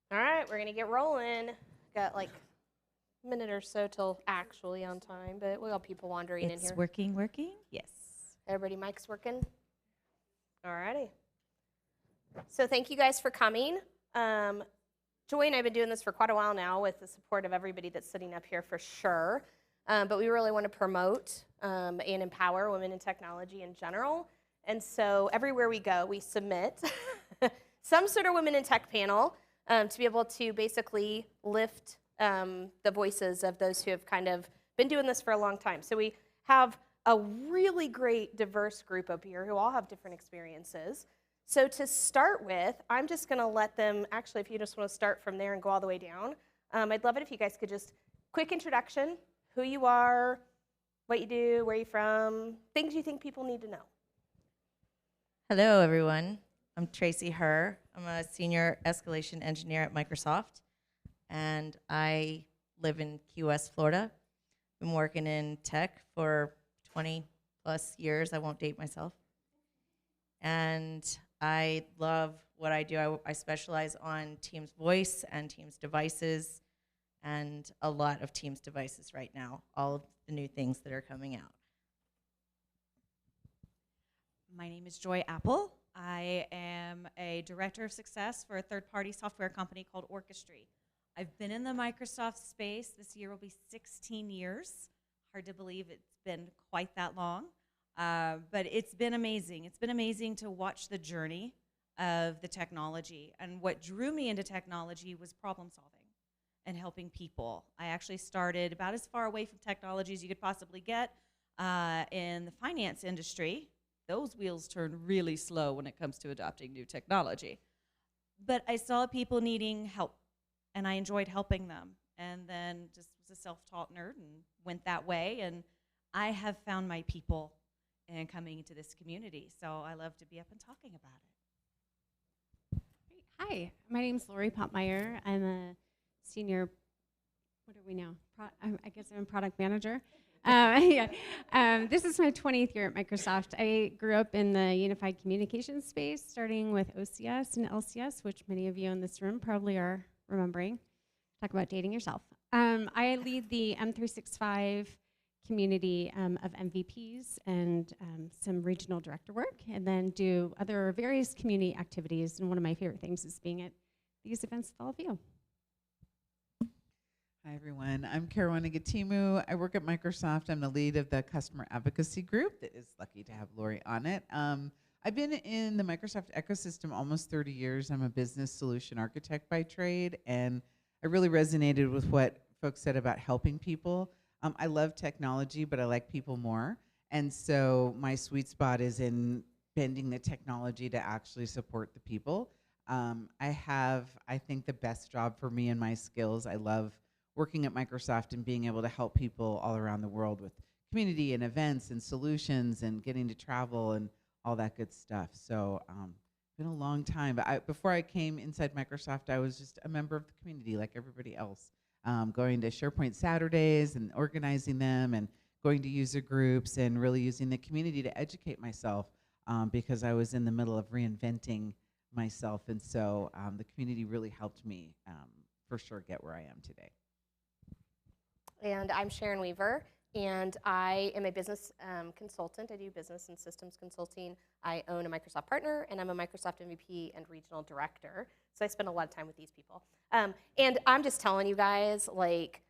All right, we're gonna get rolling. Got like a minute or so till actually on time, but we got people wandering in It's here. working? Yes. Everybody, mic's working. All righty. So thank you guys for coming. Joy and I have been doing this for quite a while now with the support of everybody that's sitting up here for sure. But we really want to promote and empower women in technology in general. And so everywhere we go, we submit some sort of women in tech panel to be able to basically lift the voices of those who have kind of been doing this for a long time. So we have a really great diverse group up here who all have different experiences. So to start with, I'm just going to let them, actually, if you just want to start from there and go all the way down, I'd love it if you guys could just, quick introduction, who you are, what you do, where you're from, things you think people need to know. Hello, everyone. I'm Tracy Herr. I'm a senior escalation engineer at Microsoft, and I live in Key West, Florida. Been working in tech for 20 plus years. I won't date myself. And I love what I do. I specialize on Teams voice and Teams devices, and a lot of Teams devices right now, all of the new things that are coming out. My name is Joy Apple. I am a director of success for a third-party software company called Orchestry. I've been in the Microsoft space. This year will be 16 years. Hard to believe it's been quite that long, but it's been amazing. It's been amazing to watch the journey of the technology. And what drew me into technology was problem solving and helping people. I actually started about as far away from technology as you could possibly get in the finance industry. Those wheels turn really slow when it comes to adopting new technology. But I saw people needing help, and I enjoyed helping them. And then just was a self-taught nerd and went that way. And I have found my people in coming into this community. So I love to be up and talking about it. Hi, my name's Lori Popmeyer. I'm a senior, what are we now? I guess I'm a product manager. This is my 20th year at Microsoft. I grew up in the unified communications space, starting with OCS and LCS, which many of you in this room probably are remembering. Talk about dating yourself. I lead the M365 community of MVPs and some regional director work, and then do other various community activities. And one of my favorite things is being at these events with all of you. Hi, everyone. I'm Caruana Gatimu. I work at Microsoft. I'm the lead of the customer advocacy group that is lucky to have Lori on it. I've been in the Microsoft ecosystem almost 30 years. I'm a business solution architect by trade, and I really resonated with what folks said about helping people. I love technology, but I like people more. And so my sweet spot is in bending the technology to actually support the people. I have, I think, the best job for me and my skills. I love working at Microsoft and being able to help people all around the world with community and events and solutions and getting to travel and all that good stuff. So been a long time. But before I came inside Microsoft, I was just a member of the community like everybody else, going to SharePoint Saturdays and organizing them and going to user groups and really using the community to educate myself because I was in the middle of reinventing myself. And so the community really helped me for sure get where I am today. And I'm Sharon Weaver, and I am a business consultant. I do business and systems consulting. I own a Microsoft partner, and I'm a Microsoft MVP and regional director. So I spend a lot of time with these people. And I'm just telling you guys, like,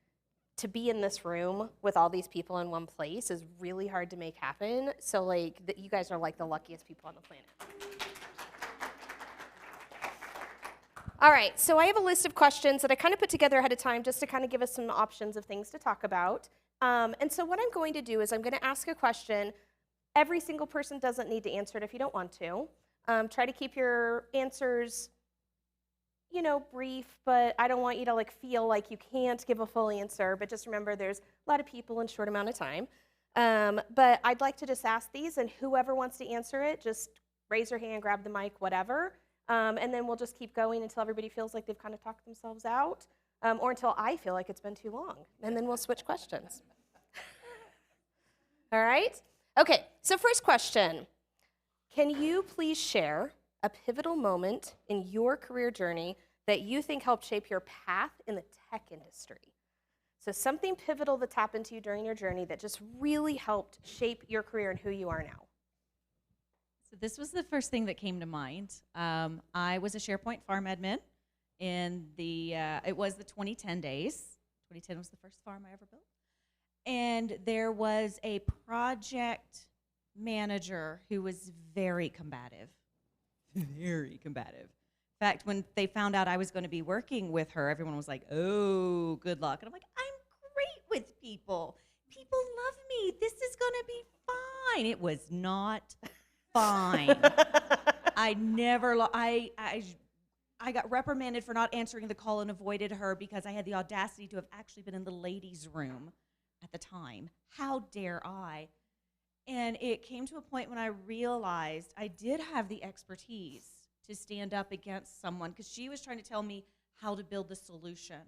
to be in this room with all these people in one place is really hard to make happen. So, like, you guys are like the luckiest people on the planet. All right, so I have a list of questions that I kind of put together ahead of time just to kind of give us some options of things to talk about. And so what I'm going to do is I'm going to ask a question. Every single person doesn't need to answer it if you don't want to. Try to keep your answers, you know, brief, but I don't want you to like feel like you can't give a full answer. But just remember, there's a lot of people in a short amount of time. But I'd like to just ask these, and whoever wants to answer it, just raise your hand, grab the mic, whatever. And then we'll just keep going until everybody feels like they've kind of talked themselves out, or until I feel like it's been too long. And then we'll switch questions. All right? Okay, so first question. Can you please share a pivotal moment in your career journey that you think helped shape your path in the tech industry. So something pivotal that's happened to you during your journey that just really helped shape your career and who you are now. So this was the first thing that came to mind. I was a SharePoint farm admin in it was the 2010 days. 2010 was the first farm I ever built. And there was a project manager who was very combative. Very combative. In fact, when they found out I was going to be working with her, everyone was like, oh, good luck. And I'm like, I'm great with people. People love me. This is going to be fine. It was not fine. I got reprimanded for not answering the call and avoided her because I had the audacity to have actually been in the ladies' room at the time. How dare I? And it came to a point when I realized I did have the expertise to stand up against someone because she was trying to tell me how to build the solution.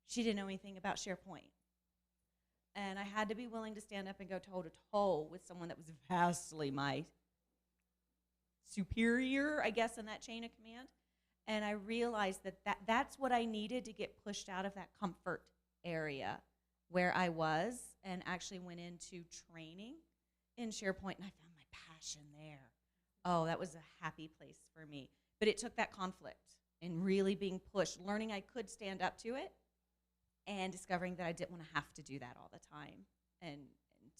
She didn't know anything about SharePoint. And I had to be willing to stand up and go toe-to-toe with someone that was vastly my superior, I guess, in that chain of command. And I realized that's what I needed to get pushed out of that comfort area where I was, and actually went into training in SharePoint, and I found my passion there. Oh, that was a happy place for me. But it took that conflict and really being pushed, learning I could stand up to it, and discovering that I didn't want to have to do that all the time, and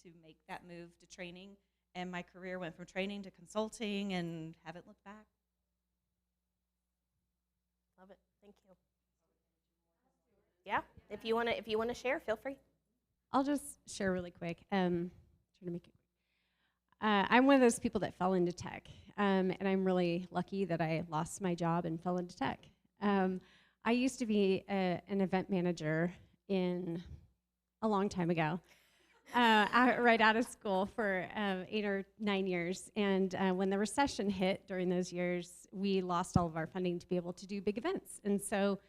to make that move to training. And my career went from training to consulting and haven't looked back. Love it. Thank you. Yeah, if you want to share, feel free. I'll just share really quick. Trying to make it quick. I'm one of those people that fell into tech, and I'm really lucky that I lost my job and fell into tech. I used to be an event manager a long time ago, right out of school for 8 or 9 years. And when the recession hit during those years, we lost all of our funding to be able to do big events. And so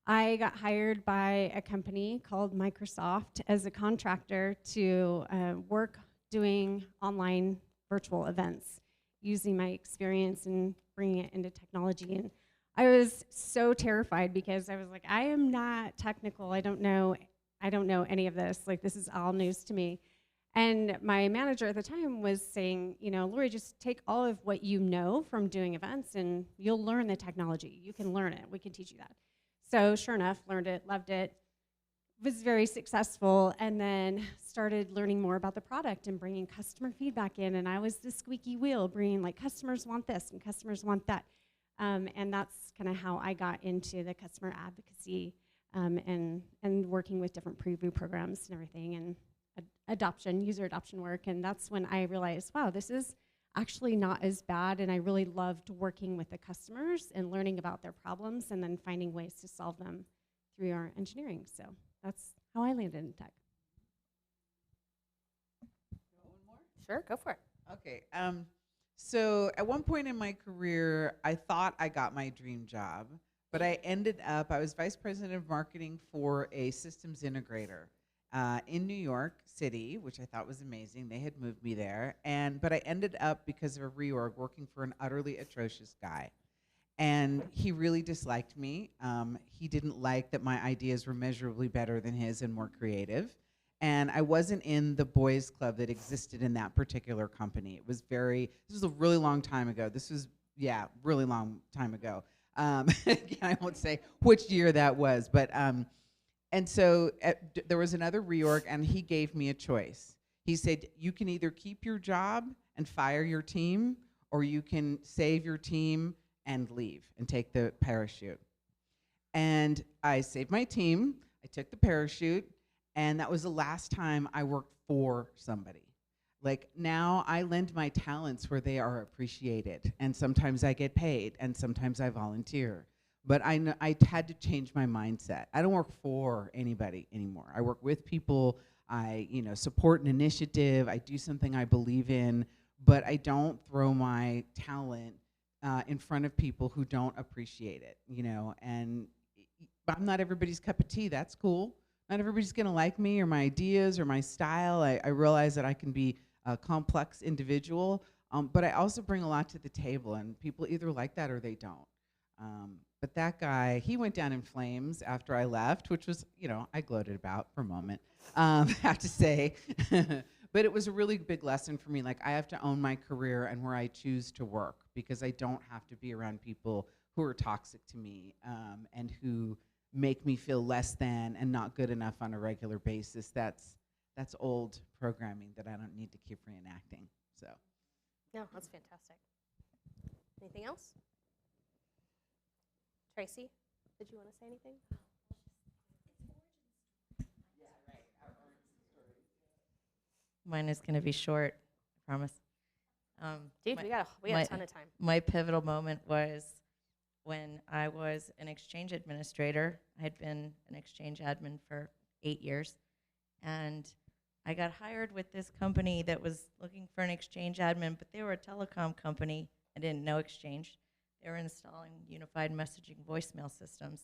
I got hired by a company called Microsoft as a contractor to work doing online virtual events, using my experience and bringing it into technology. And I was so terrified because I was like, I am not technical. I don't know any of this. Like, this is all news to me. And my manager at the time was saying, Lori, just take all of what you know from doing events and you'll learn the technology. You can learn it. We can teach you that. So sure enough, learned it, loved it, was very successful, and then started learning more about the product and bringing customer feedback in. And I was the squeaky wheel, bringing like, customers want this and customers want that. And that's kind of how I got into the customer advocacy and working with different preview programs and everything, and user adoption work. And that's when I realized, wow, this is actually not as bad, and I really loved working with the customers and learning about their problems and then finding ways to solve them through our engineering. So that's how I landed in tech. Sure, go for it. Okay. So at one point in my career, I thought I got my dream job, but I was vice president of marketing for a systems integrator in New York City, which I thought was amazing. They had moved me there. But I ended up, because of a reorg, working for an utterly atrocious guy. And he really disliked me. He didn't like that my ideas were measurably better than his and more creative. And I wasn't in the boys club that existed in that particular company. This was a really long time ago. Really long time ago. Again, I won't say which year that was, but and so there was another reorg, and he gave me a choice. He said, you can either keep your job and fire your team, or you can save your team and leave and take the parachute. And I saved my team, I took the parachute, and that was the last time I worked for somebody. Like, now I lend my talents where they are appreciated, and sometimes I get paid, and sometimes I volunteer. But I had to change my mindset. I don't work for anybody anymore. I work with people. I support an initiative. I do something I believe in, but I don't throw my talent in front of people who don't appreciate it. And I'm not everybody's cup of tea. That's cool. Not everybody's gonna like me or my ideas or my style. I realize that I can be a complex individual, but I also bring a lot to the table, and people either like that or they don't. But that guy, he went down in flames after I left, which was, I gloated about for a moment, I have to say. But it was a really big lesson for me. Like, I have to own my career and where I choose to work, because I don't have to be around people who are toxic to me and who make me feel less than and not good enough on a regular basis. That's old programming that I don't need to keep reenacting. So, No, that's fantastic. Anything else? Tracy, did you want to say anything? Mine is going to be short, I promise. Dude, we got a ton of time. My pivotal moment was when I was an exchange administrator. I had been an exchange admin for 8 years, and I got hired with this company that was looking for an exchange admin, but they were a telecom company. I didn't know exchange. They were installing unified messaging voicemail systems.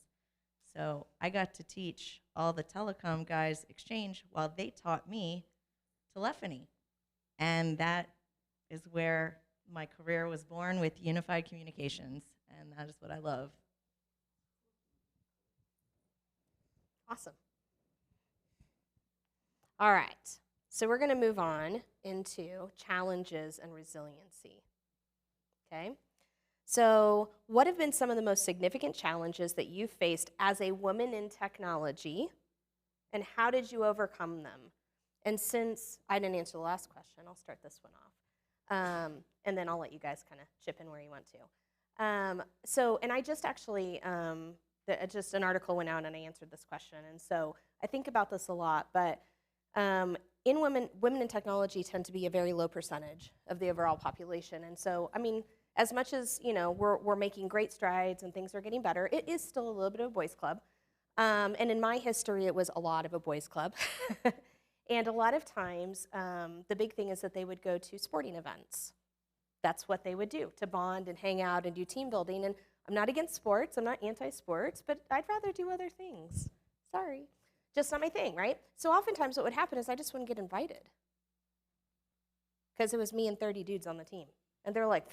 So I got to teach all the telecom guys exchange while they taught me telephony. And that is where my career was born, with unified communications, and that is what I love. Awesome. All right, so we're going to move on into challenges and resiliency. Okay? So, what have been some of the most significant challenges that you faced as a woman in technology, and how did you overcome them? And since I didn't answer the last question, I'll start this one off. And then I'll let you guys kind of chip in where you want to. And I just actually, just an article went out and I answered this question. And so I think about this a lot, but in women in technology tend to be a very low percentage of the overall population. And so, I mean, as much as, we're making great strides and things are getting better, it is still a little bit of a boys' club. And in my history, it was a lot of a boys' club. And a lot of times, the big thing is that they would go to sporting events. That's what they would do, to bond and hang out and do team building. And I'm not against sports, I'm not anti-sports, but I'd rather do other things. Sorry. Just not my thing, right? So oftentimes what would happen is I just wouldn't get invited, because it was me and 30 dudes on the team. And they're like,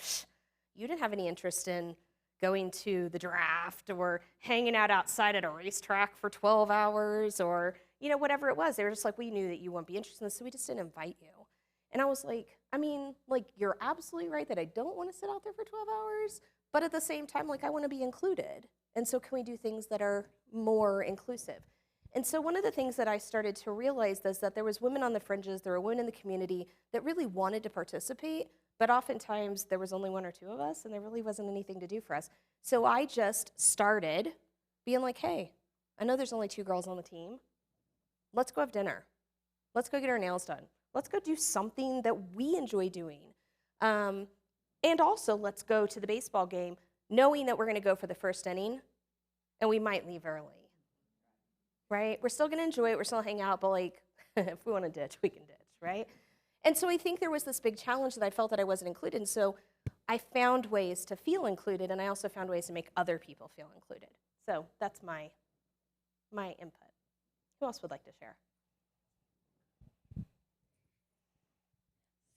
you didn't have any interest in going to the draft or hanging out outside at a racetrack for 12 hours or, whatever it was. They were just like, we knew that you wouldn't be interested in this, so we just didn't invite you. And I was like, you're absolutely right that I don't want to sit out there for 12 hours, but at the same time, I want to be included. And so can we do things that are more inclusive? And so one of the things that I started to realize is that there was women on the fringes, there were women in the community that really wanted to participate, but oftentimes there was only one or two of us, and there really wasn't anything to do for us. So I just started being like, hey, I know there's only 2 girls on the team. Let's go have dinner. Let's go get our nails done. Let's go do something that we enjoy doing. And also, let's go to the baseball game knowing that we're going to go for the first inning, and we might leave early, right? We're still going to enjoy it. We're still hang out, but if we want to ditch, we can ditch, right? And so I think there was this big challenge that I felt that I wasn't included. And so I found ways to feel included, and I also found ways to make other people feel included. So that's my input. Who else would like to share?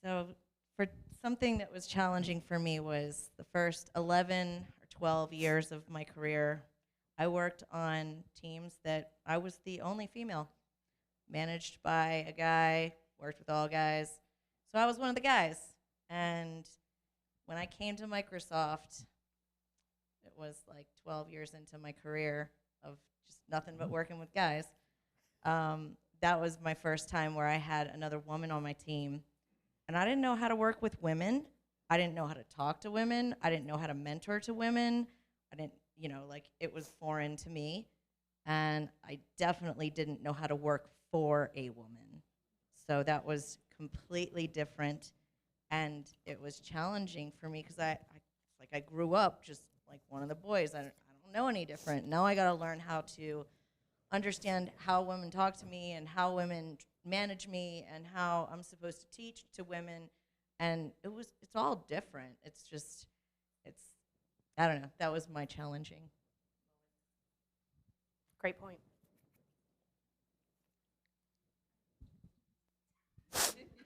So for something that was challenging for me was the first 11 or 12 years of my career, I worked on teams that I was the only female, managed by a guy, worked with all guys. So I was one of the guys. And when I came to Microsoft, it was 12 years into my career of just nothing but working with guys. That was my first time where I had another woman on my team. And I didn't know how to work with women. I didn't know how to talk to women. I didn't know how to mentor to women. I didn't, it was foreign to me. And I definitely didn't know how to work for a woman. So that was completely different. And it was challenging for me because I grew up just like one of the boys. I don't know any different. Now I got to learn how to understand how women talk to me and how women manage me and how I'm supposed to teach to women. And it's all different. I don't know. That was my challenging. Great point.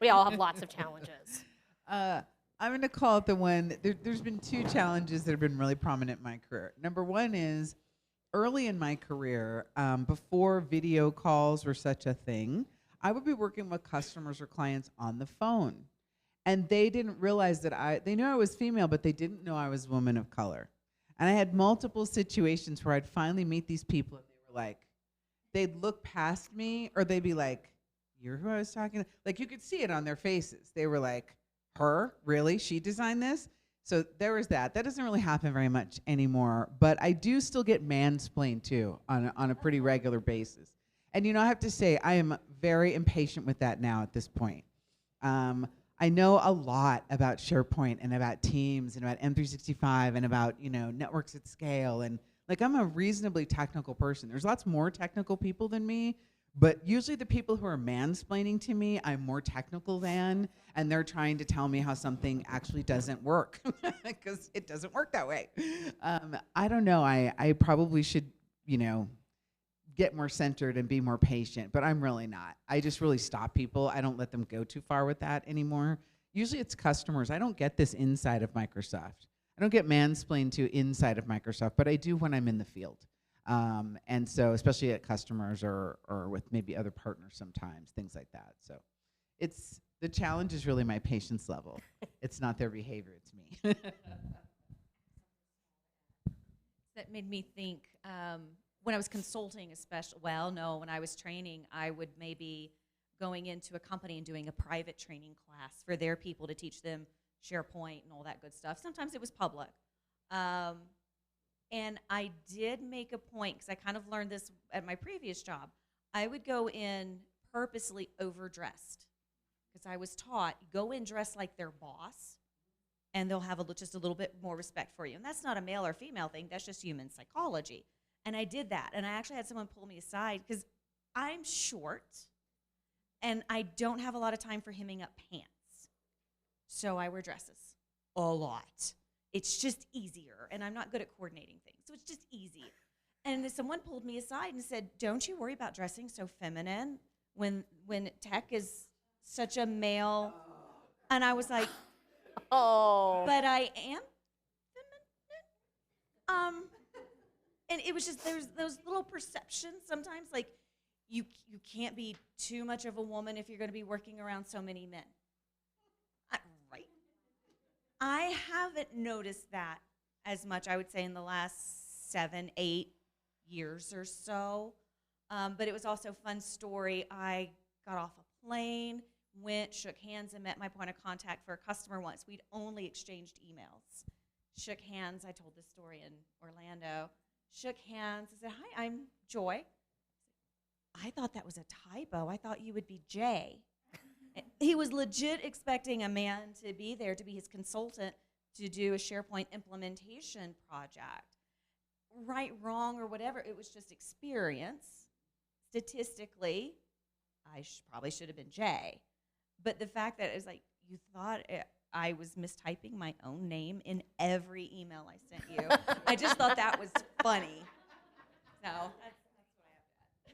We all have lots of challenges. I'm going to call it the one. There's been two challenges that have been really prominent in my career. Number one is early in my career, before video calls were such a thing, I would be working with customers or clients on the phone. And they didn't realize that they knew I was female, but they didn't know I was a woman of color. And I had multiple situations where I'd finally meet these people and they were like, they'd look past me or they'd be like, "You're who I was talking to?" Like you could see it on their faces. They were like, "Her? Really? She designed this?" So there was that. That doesn't really happen very much anymore, but I do still get mansplained too on a pretty regular basis. And I have to say, I am very impatient with that now at this point. I know a lot about SharePoint and about Teams and about M365 and about, networks at scale. And like, I'm a reasonably technical person. There's lots more technical people than me, but usually the people who are mansplaining to me, I'm more technical than, and they're trying to tell me how something actually doesn't work because it doesn't work that way. I don't know. I probably should, get more centered and be more patient, but I'm really not. I just really stop people. I don't let them go too far with that anymore. Usually it's customers. I don't get this inside of Microsoft. I don't get mansplained to inside of Microsoft, but I do when I'm in the field. And so especially at customers or with maybe other partners sometimes, things like that. So the challenge is really my patience level. It's not their behavior, it's me. That made me think, when I was consulting, especially, when I was training, I would maybe going into a company and doing a private training class for their people to teach them SharePoint and all that good stuff. Sometimes it was public. And I did make a point, because I kind of learned this at my previous job. I would go in purposely overdressed, because I was taught, go in dressed like their boss, and they'll have just a little bit more respect for you. And that's not a male or female thing. That's just human psychology. And I did that. And I actually had someone pull me aside because I'm short and I don't have a lot of time for hemming up pants. So I wear dresses a lot. It's just easier. And I'm not good at coordinating things. So it's just easy. And then someone pulled me aside and said, "Don't you worry about dressing so feminine when tech is such a male?" And I was like, Oh. "But I am feminine." And it was just, there's those little perceptions sometimes, like you can't be too much of a woman if you're going to be working around so many men. Right. I haven't noticed that as much, I would say, in the last 7-8 years or so. But it was also a fun story. I got off a plane, went, shook hands, and met my point of contact for a customer once. We'd only exchanged emails. Shook hands. I told this story in Orlando. Shook hands. I said, "Hi, I'm Joy." I thought that was a typo. I thought you would be Jay. He was legit expecting a man to be there to be his consultant to do a SharePoint implementation project. Right, wrong, or whatever, it was just experience. Statistically, I probably should have been Jay. But the fact that it was like, you thought I was mistyping my own name in every email I sent you. I just thought that was funny. So that's what I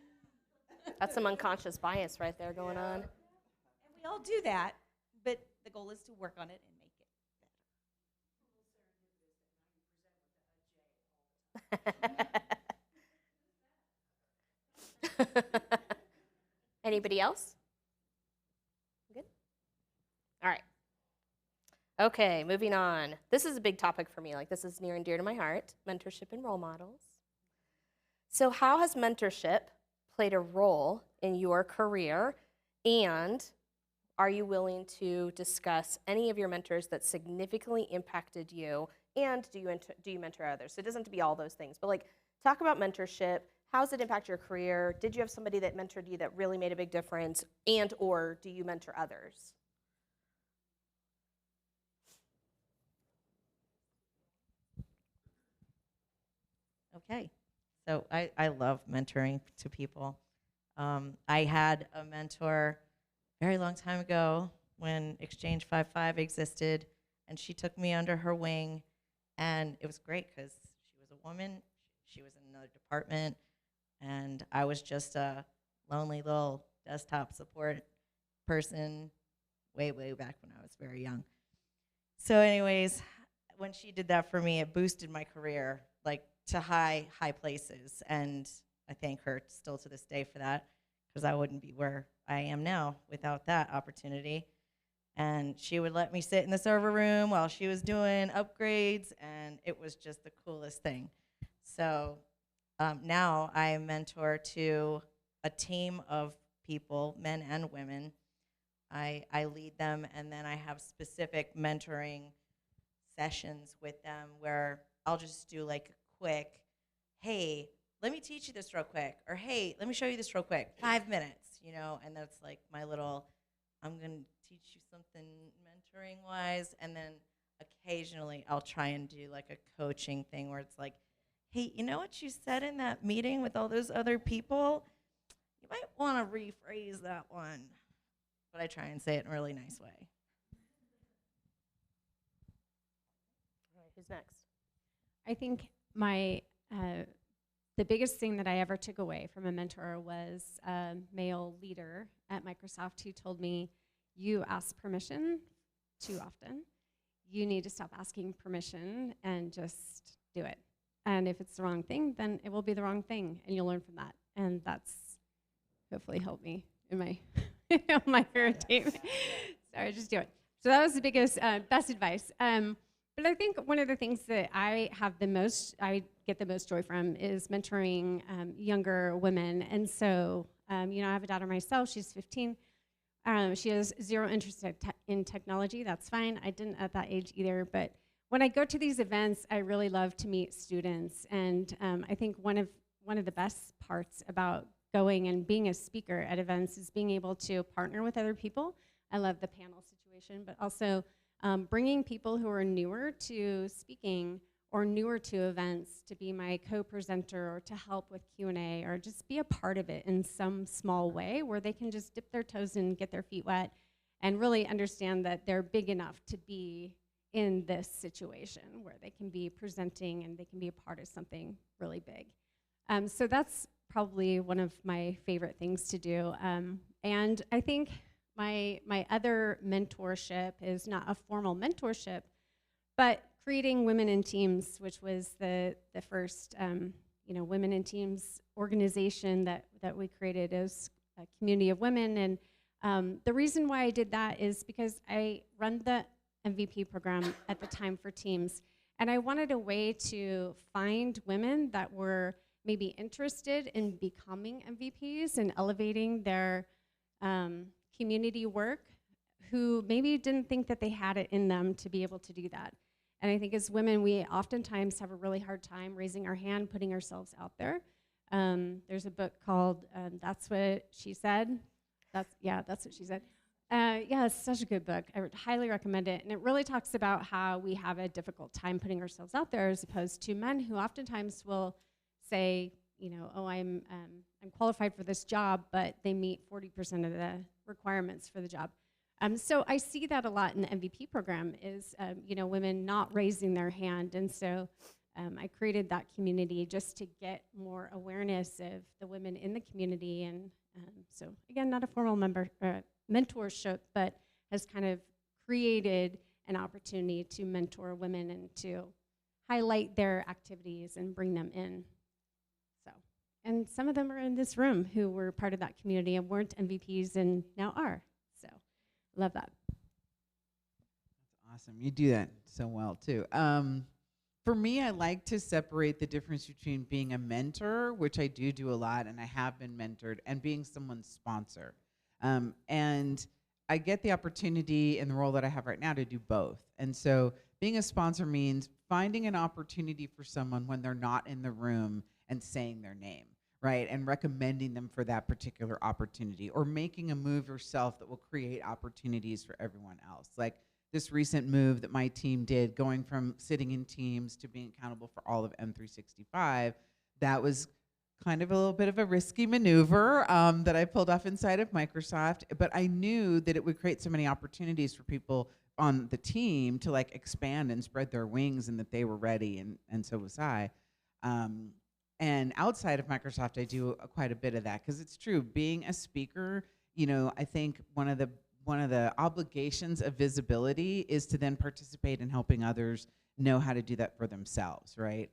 have. That's some unconscious bias right there going on. And we all do that, but the goal is to work on it and make it better. Anybody else? Good? All right. Okay, moving on. This is a big topic for me. Like, this is near and dear to my heart, mentorship and role models. So how has mentorship played a role in your career, and are you willing to discuss any of your mentors that significantly impacted you, and do you mentor others? So it doesn't have to be all those things, but like, talk about mentorship. How does it impact your career? Did you have somebody that mentored you that really made a big difference, and or do you mentor others? Okay, so I love mentoring to people. I had a mentor a very long time ago when Exchange 5.5 existed, and she took me under her wing, and it was great because she was a woman, she was in another department, and I was just a lonely little desktop support person way, way back when I was very young. So anyways, when she did that for me, it boosted my career like to high places, and I thank her still to this day for that, because I wouldn't be where I am now without that opportunity. And she would let me sit in the server room while she was doing upgrades, and it was just the coolest thing. So now I mentor to a team of people, men and women. I lead them, and then I have specific mentoring sessions with them where I'll just do like a quick, hey, let me teach you this real quick, or hey, let me show you this real quick, 5 minutes, and that's like my little, I'm going to teach you something mentoring wise, and then occasionally I'll try and do like a coaching thing where it's like, hey, you know what you said in that meeting with all those other people? You might want to rephrase that one. But I try and say it in a really nice way. All right, who's next? I think the biggest thing that I ever took away from a mentor was a male leader at Microsoft who told me, you ask permission too often. You need to stop asking permission and just do it. And if it's the wrong thing, then it will be the wrong thing, and you'll learn from that. And that's hopefully helped me in my my favorite team. Sorry, just do it. So that was the biggest, best advice. But I think one of the things that I get the most joy from is mentoring younger women. And so, I have a daughter myself. She's 15. She has zero interest in technology. That's fine. I didn't at that age either. But when I go to these events, I really love to meet students. And I think one of the best parts about going and being a speaker at events is being able to partner with other people. I love the panel situation, but also bringing people who are newer to speaking or newer to events to be my co-presenter or to help with Q&A or just be a part of it in some small way where they can just dip their toes in, get their feet wet, and really understand that they're big enough to be in this situation where they can be presenting and they can be a part of something really big. So that's probably one of my favorite things to do. And I think my other mentorship is not a formal mentorship, but creating Women in Teams, which was the first Women in Teams organization that we created as a community of women. And the reason why I did that is because I run the MVP program at the time for teams, and I wanted a way to find women that were maybe interested in becoming MVPs and elevating their community work, who maybe didn't think that they had it in them to be able to do that. And I think as women, we oftentimes have a really hard time raising our hand, putting ourselves out there. There's a book called That's What She Said. That's what she said. It's such a good book. I would highly recommend it. And it really talks about how we have a difficult time putting ourselves out there as opposed to men who oftentimes will say, I'm qualified for this job, but they meet 40% of the requirements for the job. So I see that a lot in the MVP program is, women not raising their hand. And so I created that community just to get more awareness of the women in the community. And so again, not a formal mentorship, but has kind of created an opportunity to mentor women and to highlight their activities and bring them in. And some of them are in this room who were part of that community and weren't MVPs and now are. So, love that. That's awesome. You do that so well, too. For me, I like to separate the difference between being a mentor, which I do a lot, and I have been mentored, and being someone's sponsor. And I get the opportunity in the role that I have right now to do both. And so being a sponsor means finding an opportunity for someone when they're not in the room and saying their name, right? And recommending them for that particular opportunity, or making a move yourself that will create opportunities for everyone else. Like this recent move that my team did, going from sitting in teams to being accountable for all of M365, that was kind of a little bit of a risky maneuver that I pulled off inside of Microsoft, but I knew that it would create so many opportunities for people on the team to like expand and spread their wings, and that they were ready, and so was I. And outside of Microsoft, I do quite a bit of that, because it's true, being a speaker, I think one of the one of the obligations of visibility is to then participate in helping others know how to do that for themselves, right?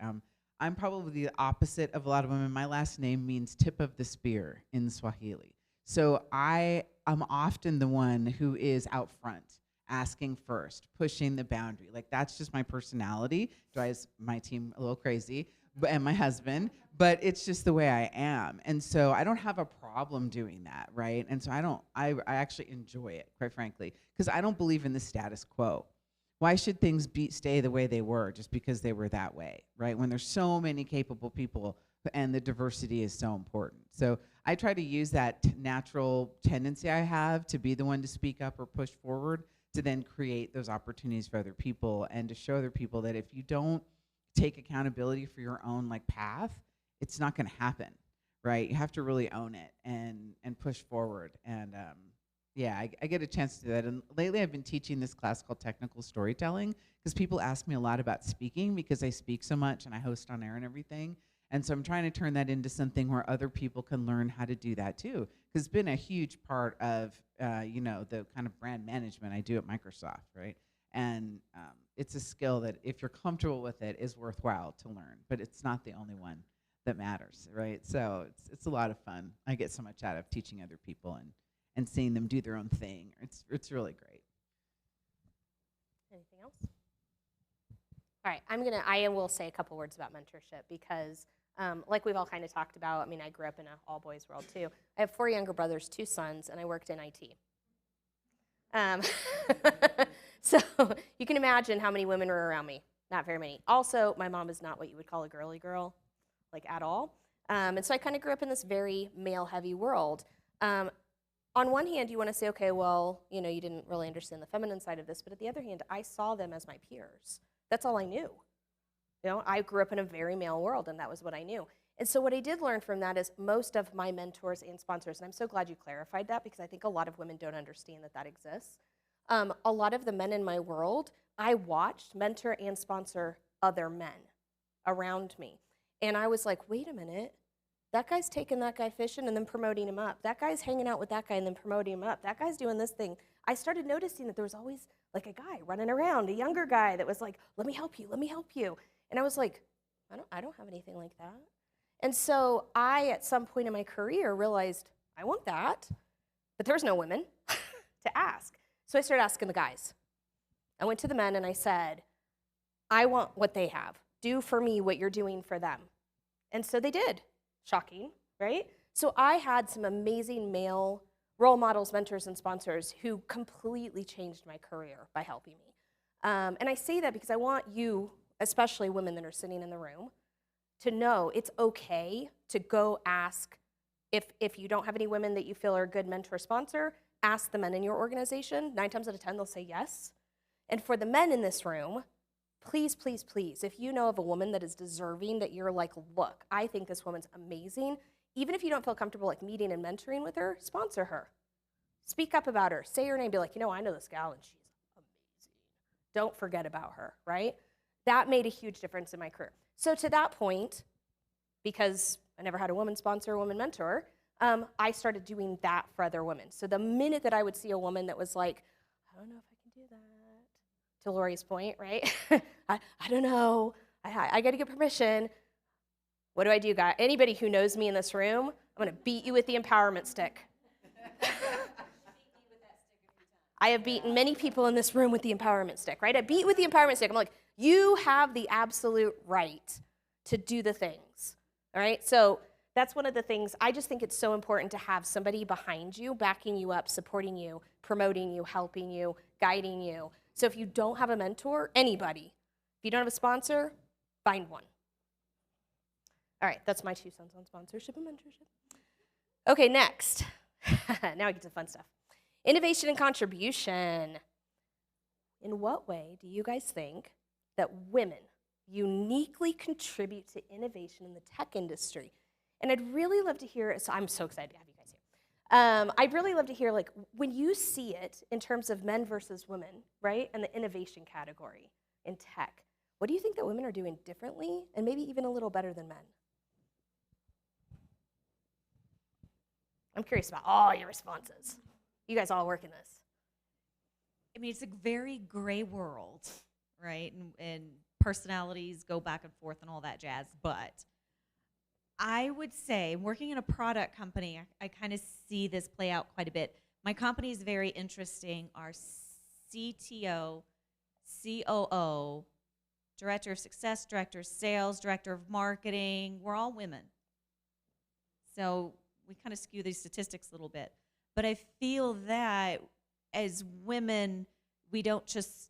I'm probably the opposite of a lot of women. My last name means tip of the spear in Swahili. So I am often the one who is out front, asking first, pushing the boundary. Like, that's just my personality. Drives my team a little crazy, and my husband, but it's just the way I am. And so I don't have a problem doing that, right? And so I actually enjoy it, quite frankly, because I don't believe in the status quo. Why should things stay the way they were just because they were that way, right? When there's so many capable people and the diversity is so important. So I try to use that natural tendency I have to be the one to speak up or push forward to then create those opportunities for other people and to show other people that if you don't take accountability for your own path, it's not going to happen, right? You have to really own it and push forward. And yeah, I get a chance to do that. And lately I've been teaching this class called technical storytelling because people ask me a lot about speaking because I speak so much and I host on air and everything. And so I'm trying to turn that into something where other people can learn how to do that too. Because it's been a huge part of, the kind of brand management I do at Microsoft, right? And it's a skill that if you're comfortable with it is worthwhile to learn, but it's not the only one that matters, right? So it's a lot of fun. I get so much out of teaching other people and seeing them do their own thing. It's really great. Anything else? All right, I will say a couple words about mentorship because like we've all kind of talked about, I mean, I grew up in an all-boys world too. I have 4 younger brothers, 2 sons, and I worked in IT. So you can imagine how many women were around me. Not very many. Also, my mom is not what you would call a girly girl, at all. And so I kind of grew up in this very male-heavy world. On one hand, you want to say, okay, well, you didn't really understand the feminine side of this, but at the other hand, I saw them as my peers. That's all I knew. I grew up in a very male world, and that was what I knew. And so what I did learn from that is most of my mentors and sponsors, and I'm so glad you clarified that because I think a lot of women don't understand that exists. A lot of the men in my world, I watched mentor and sponsor other men around me. And I was like, wait a minute, that guy's taking that guy fishing and then promoting him up. That guy's hanging out with that guy and then promoting him up. That guy's doing this thing. I started noticing that there was always a guy running around, a younger guy that was like, let me help you, let me help you. And I was like, I don't have anything like that. And so I, at some point in my career, realized I want that, but there was no women to ask. So I started asking the guys. I went to the men and I said, I want what they have. Do for me what you're doing for them. And so they did. Shocking, right? So I had some amazing male role models, mentors, and sponsors who completely changed my career by helping me. And I say that because I want you, especially women that are sitting in the room, to know it's okay to go ask, if you don't have any women that you feel are a good mentor sponsor, ask the men in your organization. 9 times out of 10, they'll say yes. And for the men in this room, please, please, please, if you know of a woman that is deserving, that you're like, look, I think this woman's amazing, even if you don't feel comfortable meeting and mentoring with her, sponsor her. Speak up about her. Say her name. Be like, I know this gal and she's amazing. Don't forget about her, right? That made a huge difference in my career. So to that point, because I never had a woman sponsor, a woman mentor, I started doing that for other women. So the minute that I would see a woman that was like, I don't know if I can do that, to Lori's point, right? I don't know. I got to get permission. What do I do, guys? Anybody who knows me in this room, I'm going to beat you with the empowerment stick. I have beaten many people in this room with the empowerment stick, right? I beat with the empowerment stick. I'm like, you have the absolute right to do the things, all right? So that's one of the things. I just think it's so important to have somebody behind you, backing you up, supporting you, promoting you, helping you, guiding you. So if you don't have a mentor, anybody, if you don't have a sponsor, find one. All right, that's my 2 cents on sponsorship and mentorship. Okay, next. Now we get to the fun stuff. Innovation and contribution. In what way do you guys think that women uniquely contribute to innovation in the tech industry? And I'd really love to hear, so I'm so excited to have you guys here. I'd really love to hear, when you see it in terms of men versus women, right, and the innovation category in tech, what do you think that women are doing differently and maybe even a little better than men? I'm curious about all your responses. You guys all work in this. I mean, it's a very gray world, right? And personalities go back and forth and all that jazz. But I would say, working in a product company, I kind of see this play out quite a bit. My company is very interesting. Our CTO, COO, Director of Success, Director of Sales, Director of Marketing, we're all women. So we kind of skew these statistics a little bit. But I feel that as women, we don't just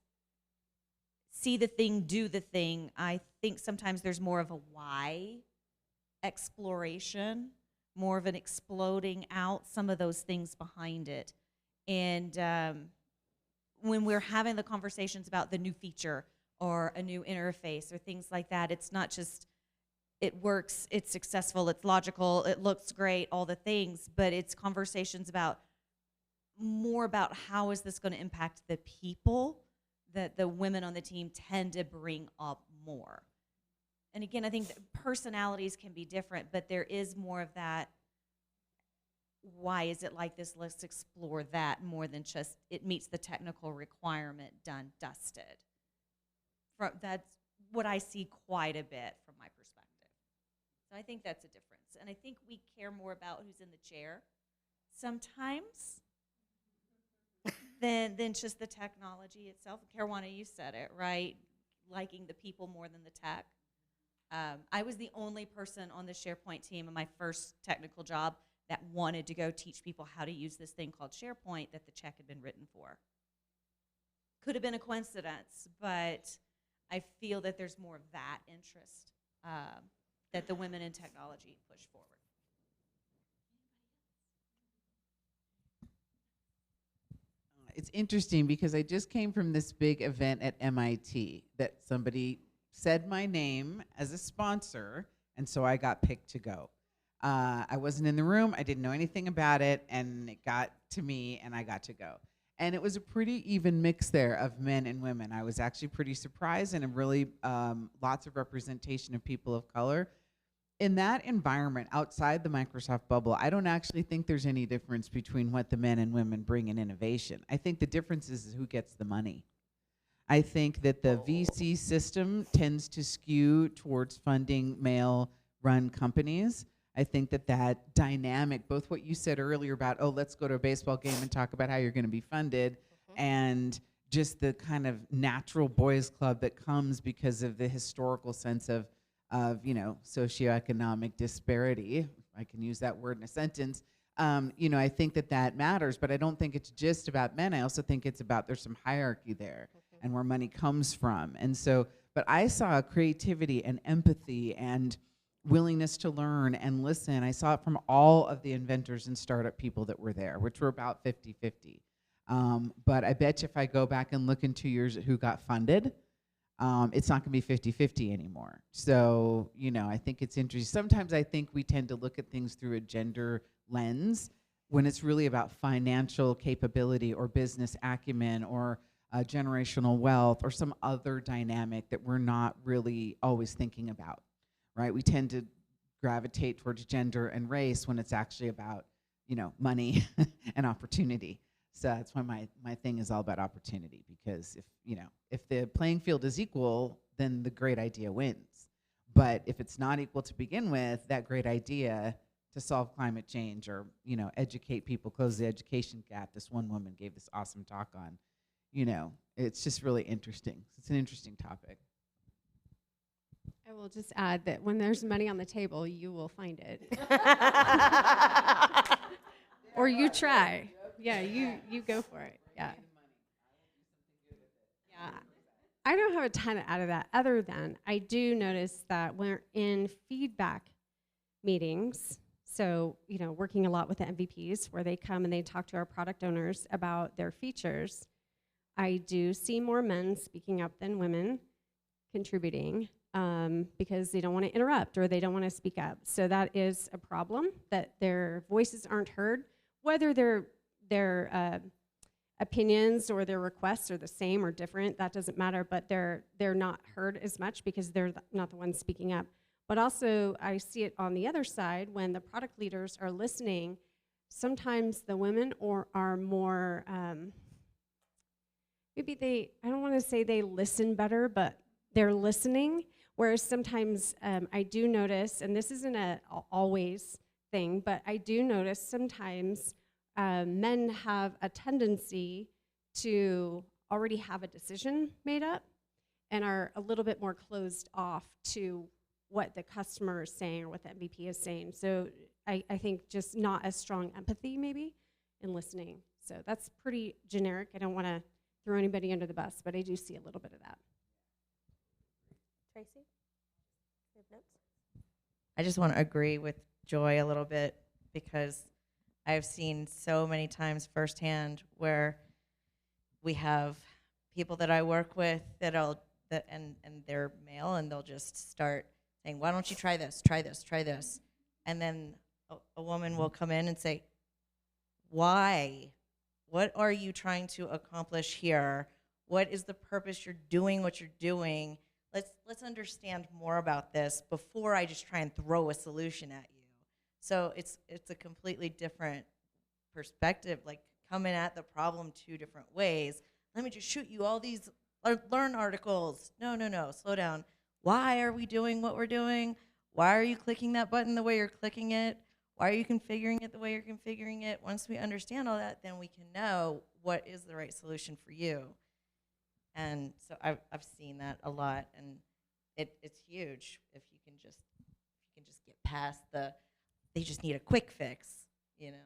see the thing, do the thing. I think sometimes there's more of a why exploration, more of an exploding out some of those things behind it. And when we're having the conversations about the new feature or a new interface or things like that, it's not just it works, it's successful, it's logical, it looks great, all the things, but it's conversations about more about how is this going to impact the people that the women on the team tend to bring up more. And again, I think that personalities can be different, but there is more of that, why is it like this? Let's explore that more than just it meets the technical requirement, done, dusted. That's what I see quite a bit from my perspective. So I think that's a difference. And I think we care more about who's in the chair sometimes than just the technology itself. Caruana, you said it, right? Liking the people more than the tech. I was the only person on the SharePoint team in my first technical job that wanted to go teach people how to use this thing called SharePoint that the check had been written for. Could have been a coincidence, but I feel that there's more of that interest that the women in technology push forward. It's interesting because I just came from this big event at MIT that somebody said my name as a sponsor, and so I got picked to go. I wasn't in the room, I didn't know anything about it, and it got to me, and I got to go. And it was a pretty even mix there of men and women. I was actually pretty surprised, and really lots of representation of people of color. In that environment, outside the Microsoft bubble, I don't actually think there's any difference between what the men and women bring in innovation. I think the difference is who gets the money. I think that the VC system tends to skew towards funding male-run companies. I think that that dynamic, both what you said earlier about, oh, let's go to a baseball game and talk about how you're going to be funded, and just the kind of natural boys club that comes because of the historical sense of you know, socioeconomic disparity, if I can use that word in a sentence. You know, I think that that matters, but I don't think it's just about men. I also think it's about there's some hierarchy there and where money comes from. And so, but I saw creativity and empathy and willingness to learn and listen. I saw it from all of the inventors and startup people that were there, which were about 50-50. But I bet you if I go back and look in 2 years at who got funded, it's not going to be 50-50 anymore. So, you know, I think it's interesting. Sometimes I think we tend to look at things through a gender lens when it's really about financial capability or business acumen or generational wealth or some other dynamic that we're not really always thinking about, right? We tend to gravitate towards gender and race when it's actually about, you know, money and opportunity. So that's why my thing is all about opportunity, because if, you know, if the playing field is equal, then the great idea wins. But if it's not equal to begin with, that great idea to solve climate change or, you know, educate people, close the education gap, this one woman gave this awesome talk on, you know, it's just really interesting. It's an interesting topic. I will just add that when there's money on the table, you will find it. Or you try. Yeah, you go for it. Yeah. Yeah. I don't have a ton out of that other than I do notice that we're in feedback meetings. So, you know, working a lot with the MVPs where they come and they talk to our product owners about their features. I do see more men speaking up than women contributing because they don't want to interrupt or they don't want to speak up. So that is a problem, that their voices aren't heard, whether their opinions or their requests are the same or different, that doesn't matter, but they're not heard as much because they're not the ones speaking up. But also, I see it on the other side when the product leaders are listening. Sometimes the women are more maybe I don't want to say they listen better, but they're listening. Whereas sometimes I do notice, and this isn't a always thing, but I do notice sometimes men have a tendency to already have a decision made up and are a little bit more closed off to what the customer is saying or what the MVP is saying. So I think just not as strong empathy maybe in listening. So that's pretty generic. I don't want to throw anybody under the bus, but I do see a little bit of that. Tracy? You have notes? I just want to agree with Joy a little bit because I've seen so many times firsthand where we have people that I work with and they're male and they'll just start saying, why don't you try this, try this, try this. And then a woman will come in and say, why? What are you trying to accomplish here? What is the purpose you're doing what you're doing? Let's understand more about this before I just try and throw a solution at you. So it's a completely different perspective, like coming at the problem two different ways. Let me just shoot you all these learn articles. No, slow down. Why are we doing what we're doing? Why are you clicking that button the way you're clicking it? Why are you configuring it the way you're configuring it? Once we understand all that, then we can know what is the right solution for you. And so I've seen that a lot, and it's huge if you can just get past they just need a quick fix, you know.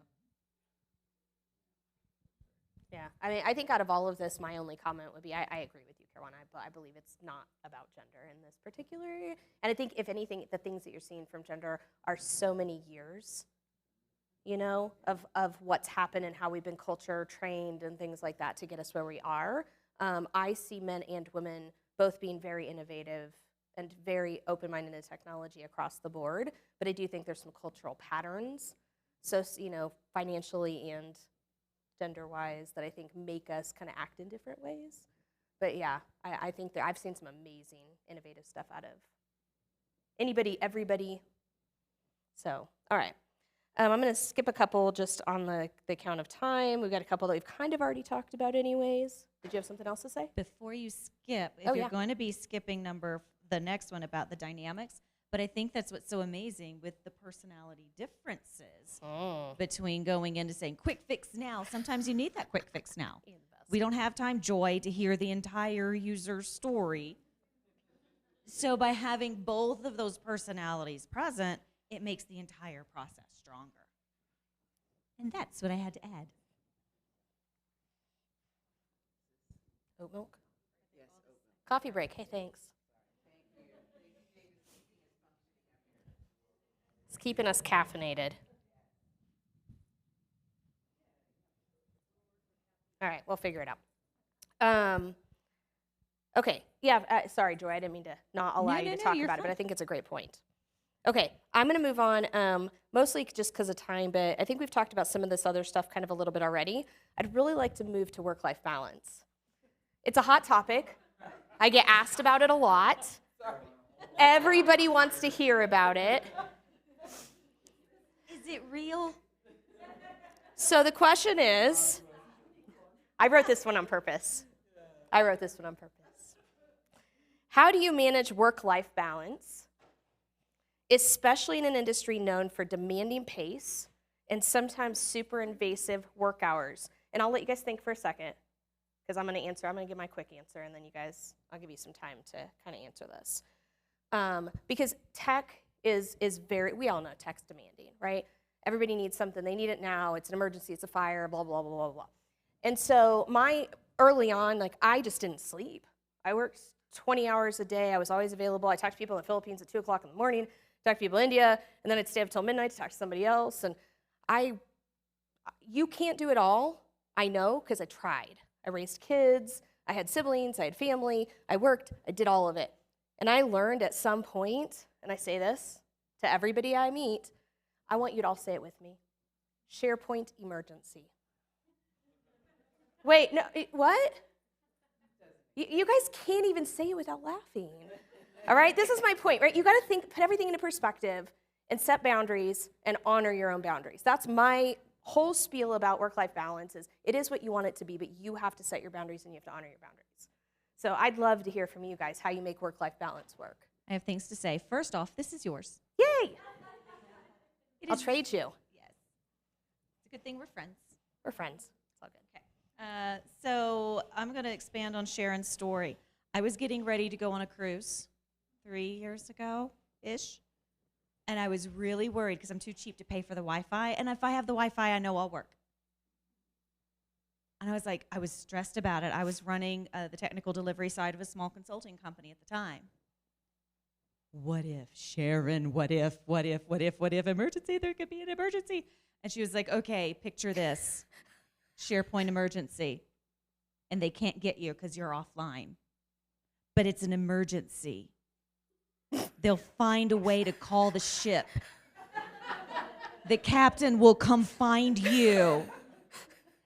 Yeah, I mean, I think out of all of this, my only comment would be, I agree with you, Caroline. I believe it's not about gender in this particular area. And I think, if anything, the things that you're seeing from gender are so many years, you know, of what's happened and how we've been culture trained and things like that to get us where we are. I see men and women both being very innovative and very open-minded to technology across the board. But I do think there's some cultural patterns, so, you know, financially and gender-wise, that I think make us kind of act in different ways. But yeah, I think that I've seen some amazing, innovative stuff out of everybody. So, all right. I'm going to skip a couple just on the count of time. We've got a couple that we've kind of already talked about anyways. Did you have something else to say? Before you skip, if you're going to be skipping the next one about the dynamics, but I think that's what's so amazing with the personality differences between going into saying, quick fix now. Sometimes you need that quick fix now. We don't have time, Joy, to hear the entire user story. So by having both of those personalities present, it makes the entire process stronger. And that's what I had to add. Oat milk? Yes, oat milk. Coffee break. Hey, thanks. It's keeping us caffeinated. All right, we'll figure it out. Okay, yeah, sorry, Joy, I didn't mean to not allow you to talk about it, but I think it's a great point. Okay, I'm going to move on, mostly just because of time, but I think we've talked about some of this other stuff kind of a little bit already. I'd really like to move to work-life balance. It's a hot topic. I get asked about it a lot. Everybody wants to hear about it. Is it real? So the question is, I wrote this one on purpose. How do you manage work-life balance, especially in an industry known for demanding pace and sometimes super invasive work hours? And I'll let you guys think for a second, because I'm going to give my quick answer, and then I'll give you some time to kind of answer this. Because tech is very, we all know tech's demanding, right? Everybody needs something. They need it now. It's an emergency. It's a fire, blah, blah, blah, blah, blah. And so early on, I just didn't sleep. I worked 20 hours a day. I was always available. I talked to people in the Philippines at 2 o'clock in the morning, talked to people in India, and then I'd stay up till midnight to talk to somebody else. And you can't do it all, I know, because I tried. I raised kids. I had siblings. I had family. I worked. I did all of it. And I learned at some point, and I say this to everybody I meet, I want you to all say it with me. SharePoint emergency. Wait, no, what? You guys can't even say it without laughing. All right, this is my point, right? You got to put everything into perspective and set boundaries and honor your own boundaries. That's my whole spiel about work-life balance is it is what you want it to be, but you have to set your boundaries and you have to honor your boundaries. So I'd love to hear from you guys how you make work-life balance work. I have things to say. First off, this is yours. Yay! I'll Is- trade you. Yes. It's a good thing we're friends. We're friends. It's all good. Okay. So I'm going to expand on Sharon's story. I was getting ready to go on a cruise 3 years ago-ish, and I was really worried because I'm too cheap to pay for the Wi-Fi, and if I have the Wi-Fi, I know I'll work. And I was stressed about it. I was running the technical delivery side of a small consulting company at the time. What if, Sharon, what if, emergency, there could be an emergency. And she was like, okay, picture this, SharePoint emergency, and they can't get you because you're offline. But it's an emergency. They'll find a way to call the ship. The captain will come find you.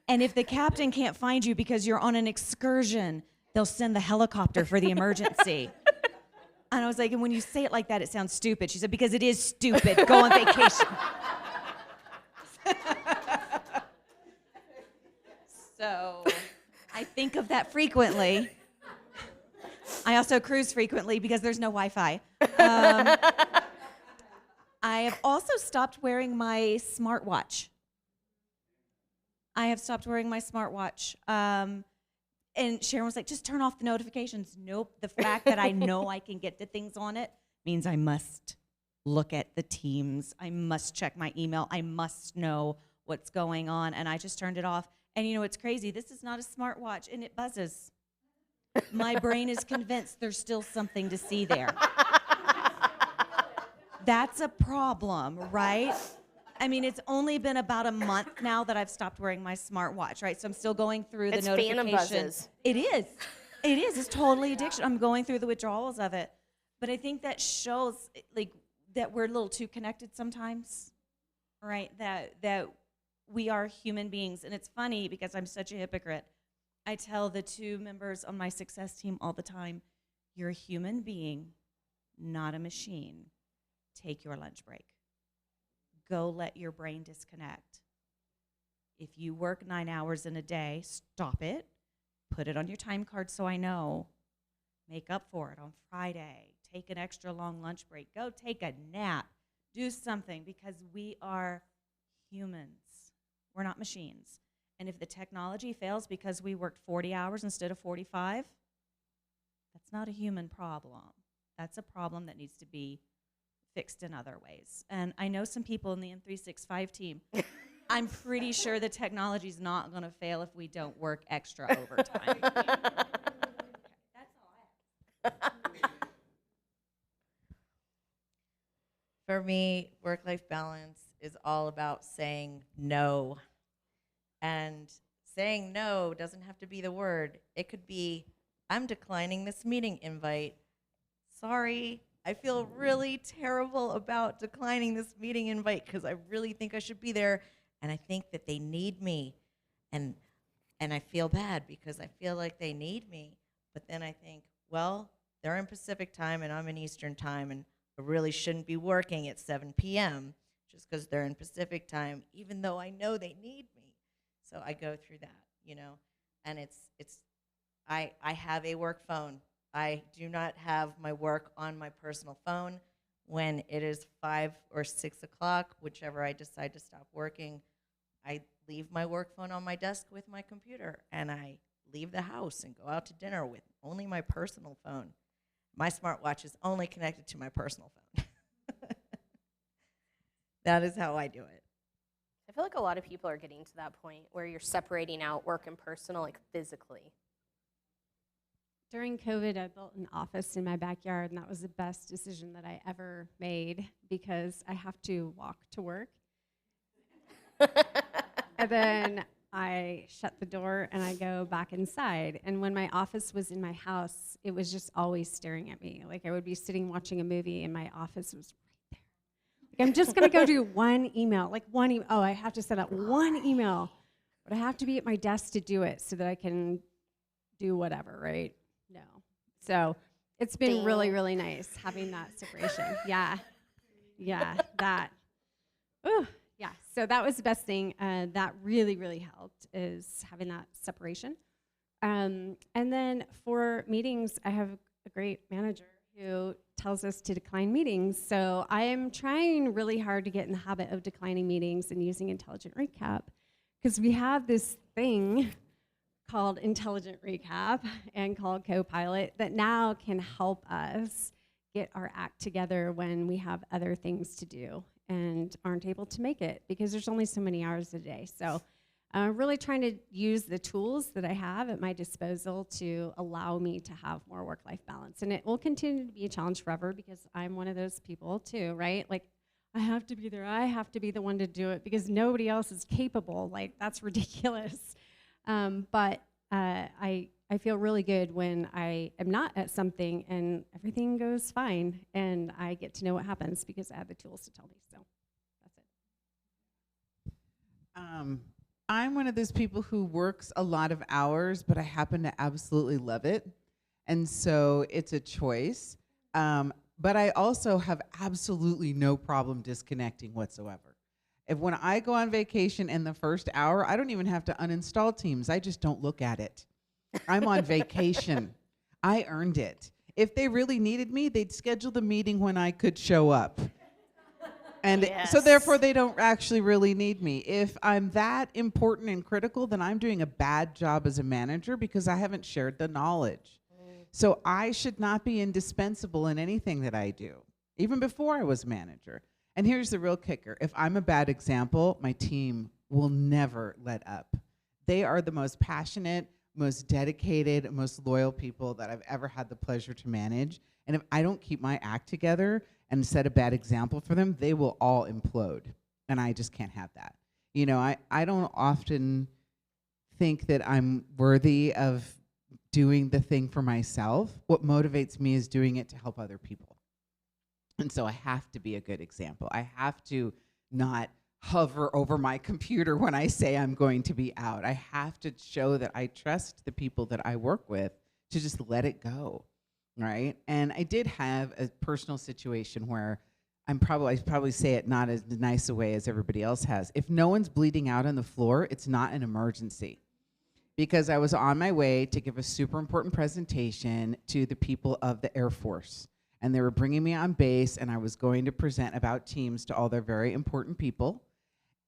And if the captain can't find you because you're on an excursion, they'll send the helicopter for the emergency. And I was like, and when you say it like that, it sounds stupid. She said, because it is stupid. Go on vacation. So I think of that frequently. I also cruise frequently because there's no Wi-Fi. I have also stopped wearing my smartwatch. And Sharon was like, just turn off the notifications. Nope. The fact that I know I can get to things on it means I must look at the Teams. I must check my email. I must know what's going on. And I just turned it off. And you know, it's crazy. This is not a smartwatch, and it buzzes. My brain is convinced there's still something to see there. That's a problem, right? I mean, it's only been about a month now that I've stopped wearing my smartwatch, right? So I'm still going through the notifications. Phantom buzzes. It is. It is. It's totally addiction. I'm going through the withdrawals of it. But I think that shows like that we're a little too connected sometimes, right? That we are human beings. And it's funny because I'm such a hypocrite. I tell the 2 members on my success team all the time, you're a human being, not a machine. Take your lunch break. Go let your brain disconnect. If you work 9 hours in a day, stop it. Put it on your time card so I know. Make up for it on Friday. Take an extra long lunch break. Go take a nap. Do something because we are humans. We're not machines. And if the technology fails because we worked 40 hours instead of 45, that's not a human problem. That's a problem that needs to be fixed in other ways. And I know some people in the M365 team, I'm pretty sure the technology's not going to fail if we don't work extra overtime. That's all I have. For me, work-life balance is all about saying no. And saying no doesn't have to be the word. It could be, I'm declining this meeting invite. Sorry, I feel really terrible about declining this meeting invite because I really think I should be there, and I think that they need me. And I feel bad because I feel like they need me. But then I think, well, they're in Pacific time and I'm in Eastern time, and I really shouldn't be working at 7 p.m. just because they're in Pacific time, even though I know they need me. So I go through that, you know, and I have a work phone. I do not have my work on my personal phone. When it is 5 or 6 o'clock, whichever I decide to stop working, I leave my work phone on my desk with my computer, and I leave the house and go out to dinner with only my personal phone. My smartwatch is only connected to my personal phone. That is how I do it. I feel like a lot of people are getting to that point where you're separating out work and personal, like physically. During COVID, I built an office in my backyard, and that was the best decision that I ever made because I have to walk to work. And then I shut the door and I go back inside. And when my office was in my house, it was just always staring at me. Like I would be sitting watching a movie and my office was right there. Like I'm just gonna go do one email, oh, I have to set up one email, but I have to be at my desk to do it so that I can do whatever, right? No. So it's been really, really nice having that separation. Yeah, that. Ooh, yeah. So that was the best thing that really, really helped, is having that separation. And then for meetings, I have a great manager who tells us to decline meetings. So I am trying really hard to get in the habit of declining meetings and using intelligent recap, because we have this thing called intelligent recap and called Copilot that now can help us get our act together when we have other things to do and aren't able to make it, because there's only so many hours a day. So really trying to use the tools that I have at my disposal to allow me to have more work-life balance. And it will continue to be a challenge forever, because I'm one of those people too, right? Like, I have to be there. I have to be the one to do it because nobody else is capable. Like, that's ridiculous. But I feel really good when I am not at something and everything goes fine and I get to know what happens because I have the tools to tell me. So that's it. I'm one of those people who works a lot of hours, but I happen to absolutely love it. And so it's a choice. But I also have absolutely no problem disconnecting whatsoever. When I go on vacation in the first hour, I don't even have to uninstall Teams. I just don't look at it. I'm on vacation. I earned it. If they really needed me, they'd schedule the meeting when I could show up. And Yes. so therefore, they don't actually really need me. If I'm that important and critical, then I'm doing a bad job as a manager because I haven't shared the knowledge. So I should not be indispensable in anything that I do, even before I was manager. And here's the real kicker. If I'm a bad example, my team will never let up. They are the most passionate, most dedicated, most loyal people that I've ever had the pleasure to manage. And if I don't keep my act together and set a bad example for them, they will all implode. And I just can't have that. You know, I don't often think that I'm worthy of doing the thing for myself. What motivates me is doing it to help other people. And so I have to be a good example. I have to not hover over my computer when I say I'm going to be out. I have to show that I trust the people that I work with to just let it go, right? And I did have a personal situation where I probably say it not as nice a way as everybody else has. If no one's bleeding out on the floor, it's not an emergency. Because I was on my way to give a super important presentation to the people of the Air Force. And they were bringing me on base, and I was going to present about Teams to all their very important people.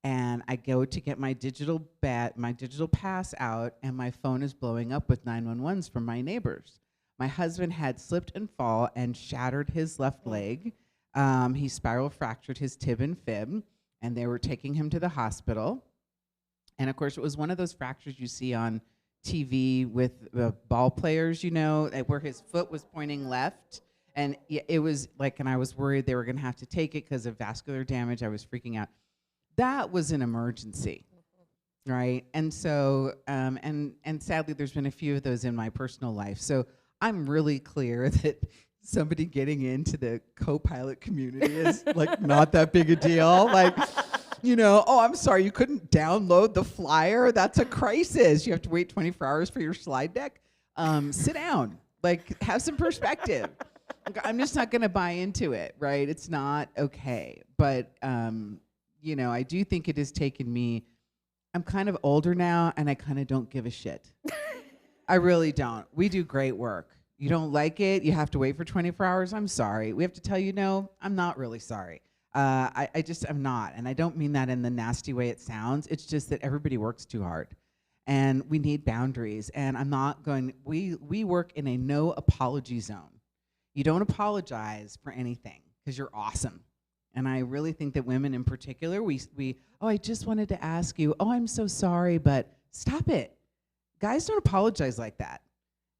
And I go to get my digital pass out, and my phone is blowing up with 911s from my neighbors. My husband had slipped and fall and shattered his left leg. He spiral fractured his tib and fib, and they were taking him to the hospital. And of course, it was one of those fractures you see on TV with ball players, you know, where his foot was pointing left. And it was like, and I was worried they were going to have to take it because of vascular damage. I was freaking out. That was an emergency, right? And so, and sadly, there's been a few of those in my personal life. So I'm really clear that somebody getting into the Copilot community is like not that big a deal. Like, you know, oh, I'm sorry, you couldn't download the flyer? That's a crisis. You have to wait 24 hours for your slide deck? Sit down. Like, have some perspective. I'm just not going to buy into it, right? It's not okay. But, you know, I do think it has taken me, I'm kind of older now, and I kind of don't give a shit. I really don't. We do great work. You don't like it, you have to wait for 24 hours? I'm sorry. We have to tell you, no, I'm not really sorry. I just am not, and I don't mean that in the nasty way it sounds. It's just that everybody works too hard, and we need boundaries. And I'm not going. We work in a no apology zone. You don't apologize for anything because you're awesome. And I really think that women in particular, we oh, I just wanted to ask you. Oh, I'm so sorry, but stop it. Guys don't apologize like that.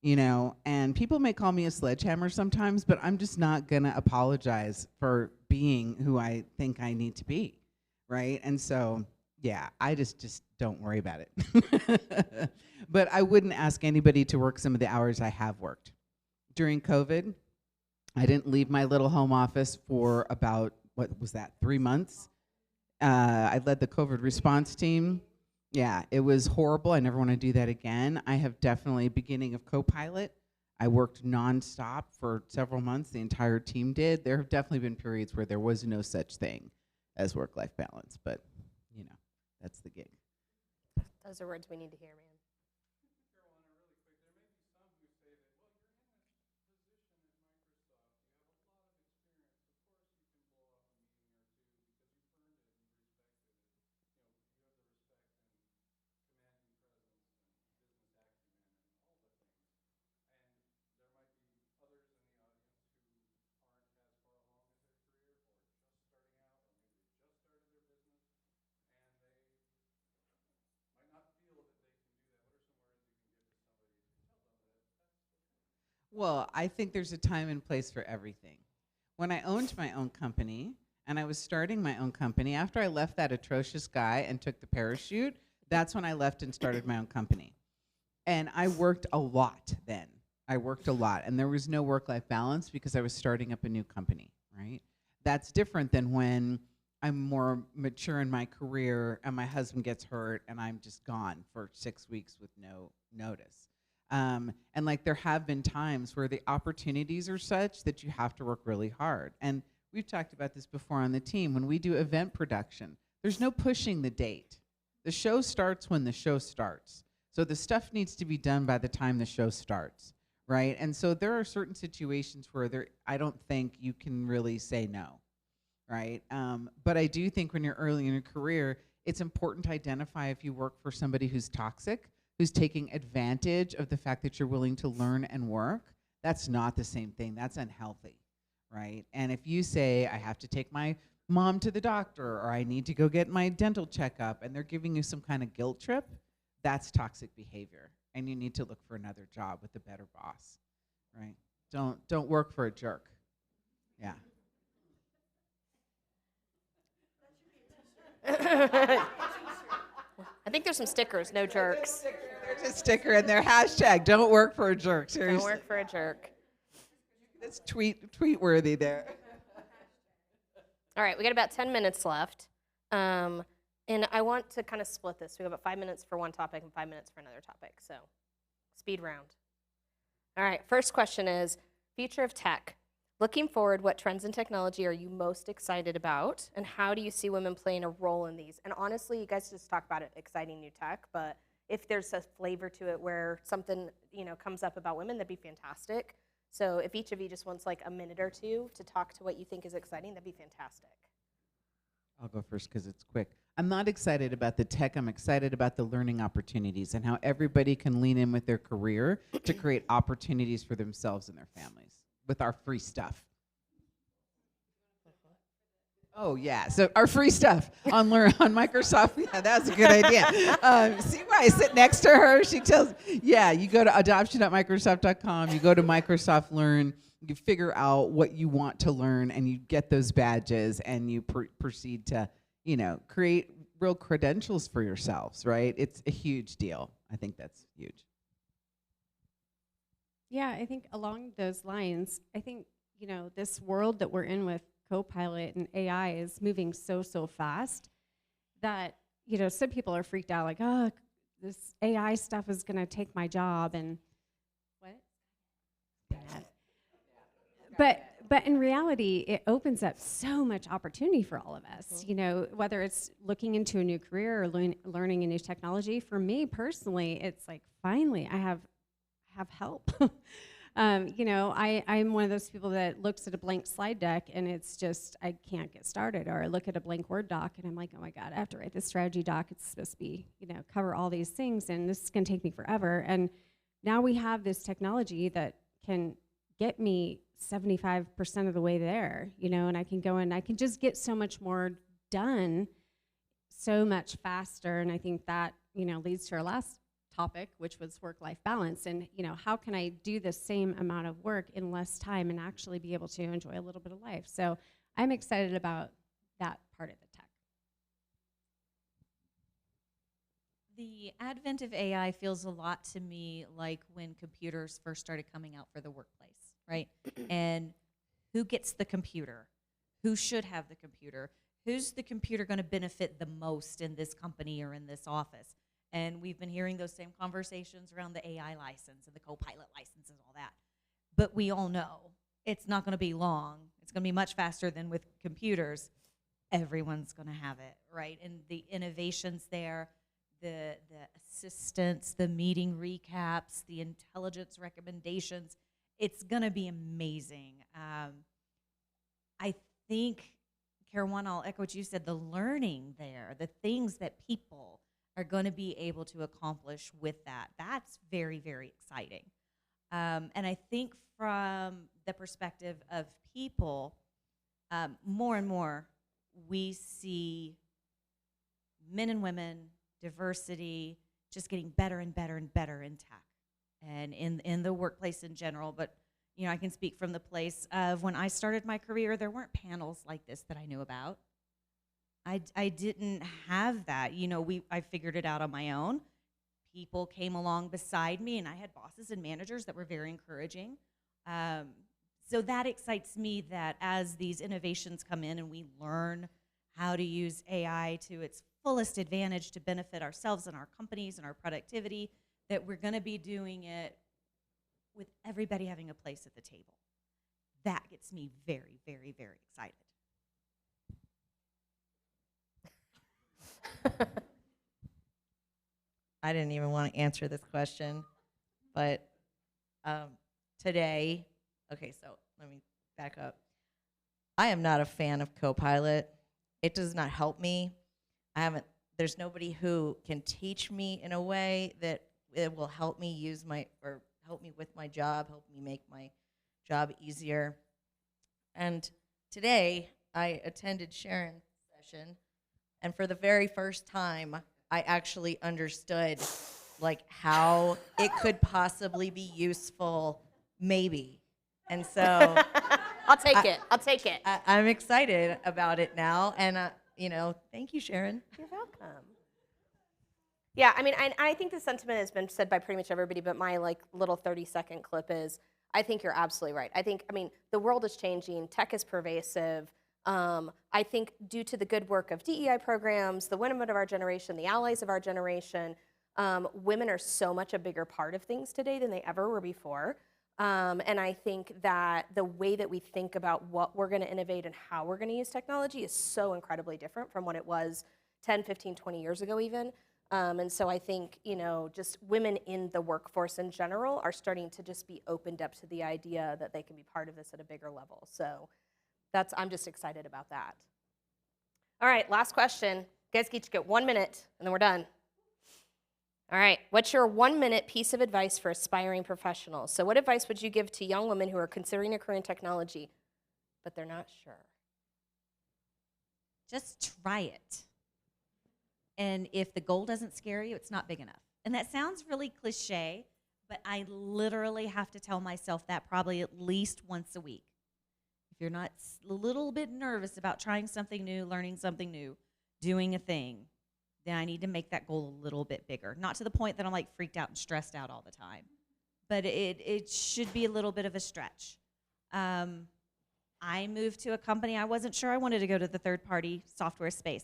You know, and people may call me a sledgehammer sometimes, but I'm just not gonna apologize for being who I think I need to be, right? And so, yeah, I just don't worry about it. But I wouldn't ask anybody to work some of the hours I have worked. During COVID, I didn't leave my little home office for about, what was that, 3 months? I led the COVID response team. Yeah, it was horrible. I never want to do that again. I have definitely, beginning of Copilot, I worked nonstop for several months. The entire team did. There have definitely been periods where there was no such thing as work-life balance, but, you That's the gig. Those are words we need to hear, man. Well, I think there's a time and place for everything. When I owned my own company and I was starting my own company, after I left that atrocious guy and took the parachute, that's when I left and started my own company. And I worked a lot then. I worked a lot, and there was no work-life balance because I was starting up a new company, right? That's different than when I'm more mature in my career and my husband gets hurt and I'm just gone for 6 weeks with no notice. And like there have been times where the opportunities are such that you have to work really hard. And we've talked about this before on the team. When we do event production, there's no pushing the date. The show starts when the show starts. So the stuff needs to be done by the time the show starts, right? And so there are certain situations where I don't think you can really say no, right? But I do think when you're early in your career, it's important to identify if you work for somebody who's toxic, who's taking advantage of the fact that you're willing to learn and work. That's not the same thing. That's unhealthy, right? And if you say, I have to take my mom to the doctor, or I need to go get my dental checkup, and they're giving you some kind of guilt trip, that's toxic behavior. And you need to look for another job with a better boss, right? Don't work for a jerk. Yeah. I think there's some stickers, no jerks. There's a sticker in there, hashtag, don't work for a jerk, seriously. Don't work for a jerk. That's tweet worthy there. All right, we got about 10 minutes left. And I want to kind of split this. We have about 5 minutes for one topic and 5 minutes for another topic. So speed round. All right, first question is, future of tech. Looking forward, what trends in technology are you most excited about? And how do you see women playing a role in these? And honestly, you guys just talk about it, exciting new tech, but if there's a flavor to it where something comes up about women, that'd be fantastic. So if each of you just wants like a minute or two to talk to what you think is exciting, that'd be fantastic. I'll go first because it's quick. I'm not excited about the tech. I'm excited about the learning opportunities and how everybody can lean in with their career to create opportunities for themselves and their families with our free stuff. Oh, yeah. So our free stuff on Microsoft. Yeah, that's a good idea. See why I sit next to her? She tells, yeah, you go to adoption.microsoft.com. You go to Microsoft Learn. You figure out what you want to learn, and you get those badges, and you proceed to, create real credentials for yourselves, right? It's a huge deal. I think that's huge. Yeah, I think along those lines, I think, this world that we're in with Copilot and AI is moving so fast that, some people are freaked out like, oh, this AI stuff is going to take my job and what? But in reality, it opens up so much opportunity for all of us, whether it's looking into a new career or learning a new technology. For me personally, it's like, finally, I have help. I'm one of those people that looks at a blank slide deck and it's just, I can't get started. Or I look at a blank Word doc and I'm like, oh my God, I have to write this strategy doc. It's supposed to be, cover all these things, and this is going to take me forever. And now we have this technology that can get me 75% of the way there, and I can go and I can just get so much more done so much faster. And I think that, leads to our last topic, which was work-life balance. And, how can I do the same amount of work in less time and actually be able to enjoy a little bit of life? So I'm excited about that part of the tech. The advent of AI feels a lot to me like when computers first started coming out for the workplace, right? And who gets the computer? Who should have the computer? Who's the computer going to benefit the most in this company or in this office? And we've been hearing those same conversations around the AI license and the Copilot license and all that. But we all know it's not going to be long. It's going to be much faster than with computers. everyone's going to have it, right? And the innovations there, the assistance, the meeting recaps, the intelligence recommendations, it's going to be amazing. I think, Caroline, I'll echo what you said, the learning there, the things that people are going to be able to accomplish with that, that's very, very exciting. And I think from the perspective of people, more and more we see men and women, diversity, just getting better and better and better in tech and in the workplace in general. But you know, I can speak from the place of when I started my career, there weren't panels like this that I knew about. I didn't have that. You know, I figured it out on my own. People came along beside me, and I had bosses and managers that were very encouraging. So that excites me that as these innovations come in and we learn how to use AI to its fullest advantage to benefit ourselves and our companies and our productivity, that we're going to be doing it with everybody having a place at the table. That gets me very, very, very excited. I didn't even want to answer this question, but today, okay, so let me back up. I am not a fan of Copilot. It does not help me. There's nobody who can teach me in a way that it will help me help me with my job, help me make my job easier. And today, I attended Sharon's session, and for the very first time, I actually understood like how it could possibly be useful, maybe. And so I'll take it. I'll take it. I'm excited about it now, and you know, thank you, Sharon. You're welcome. Yeah, I mean, I think the sentiment has been said by pretty much everybody, but my like little 30-second clip is, I think you're absolutely right. I mean, the world is changing. Tech is pervasive. I think due to the good work of DEI programs, the women of our generation, the allies of our generation, women are so much a bigger part of things today than they ever were before. And I think that the way that we think about what we're going to innovate and how we're going to use technology is so incredibly different from what it was 10, 15, 20 years ago even. And so I think, you know, just women in the workforce in general are starting to just be opened up to the idea that they can be part of this at a bigger level. So I'm just excited about that. All right, last question. You guys each get 1 minute, and then we're done. All right, what's your 1-minute piece of advice for aspiring professionals? So what advice would you give to young women who are considering a career in technology, but they're not sure? Just try it. And if the goal doesn't scare you, it's not big enough. And that sounds really cliche, but I literally have to tell myself that probably at least once a week. If you're not a little bit nervous about trying something new, learning something new, doing a thing, then I need to make that goal a little bit bigger. Not to the point that I'm like freaked out and stressed out all the time, but it should be a little bit of a stretch. I moved to a company, I wasn't sure I wanted to go to the third-party software space.